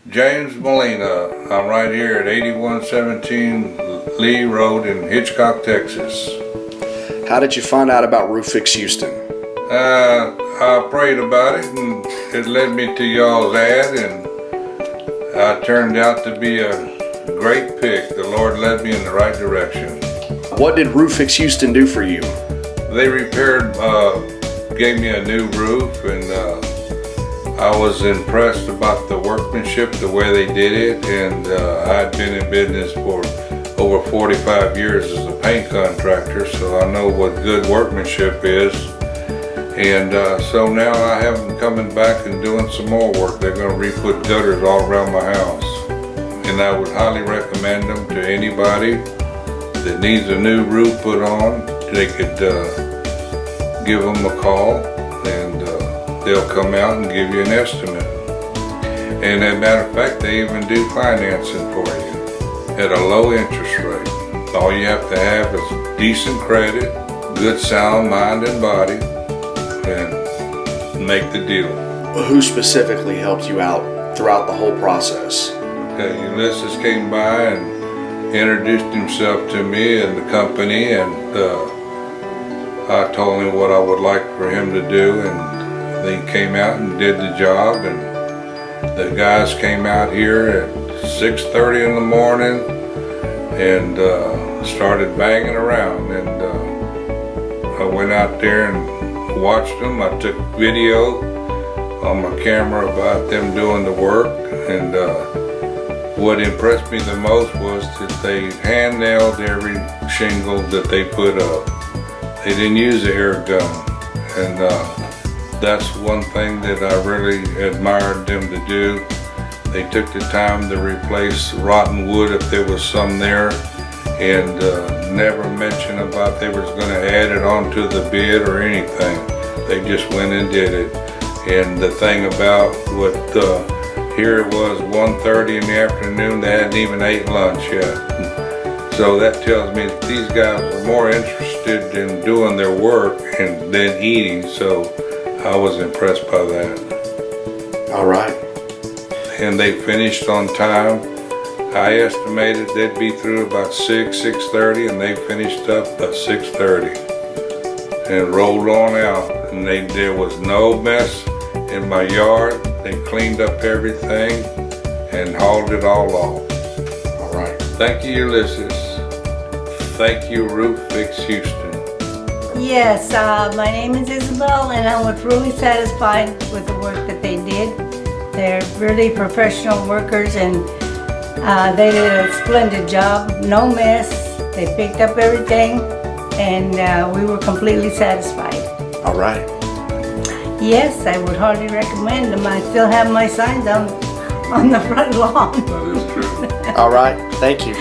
James Molina. I'm right here at 8117 Lee Road in Hitchcock, Texas. How did you find out about Roof Fix Houston? I prayed about it and it led me to y'all's ad, and I turned out to be a great pick. The Lord led me in the right direction. What did Roof Fix Houston do for you? They repaired, gave me a new roof, and I was impressed about the workmanship, the way they did it, and I'd been in business for over 45 years as a paint contractor, so I know what good workmanship is. And so now I have them coming back and doing some more work. They're going to re-put gutters all around my house. And I would highly recommend them to anybody that needs a new roof put on. They could give them a call, and they'll come out and give you an estimate. And as a matter of fact, they even do financing for you at a low interest rate. All you have to have is decent credit, good sound mind and body, and make the deal. Who specifically helped you out throughout the whole process? Okay, Ulysses came by and introduced himself to me and the company, and I told him what I would like for him to do, and they came out and did the job. And the guys came out here at 6:30 in the morning and started banging around, and I went out there and watched them. I took video on my camera about them doing the work, and what impressed me the most was that they hand nailed every shingle that they put up. They didn't use a air gun, and that's one thing that I really admired them to do. They took the time to replace rotten wood if there was some there, and never mention about they was going to add it onto the bid or anything. They just went and did it. And the thing about what here it was 1:30 in the afternoon, they hadn't even ate lunch yet. So that tells me that these guys were more interested in doing their work than eating, so I was impressed by that. All right. And they finished on time. I estimated they'd be through about 6:30, and they finished up about 6:30 and rolled on out. And there was no mess in my yard. They cleaned up everything and hauled it all off. All right. Thank you, Ulysses. Thank you, Roof Fix Houston. Yes, my name is Isabel, and I was really satisfied with the work that they did. They're really professional workers, and they did a splendid job. No mess. They picked up everything, and we were completely satisfied. All right. Yes, I would hardly recommend them. I still have my signs on the front lawn. That is true. All right. Thank you.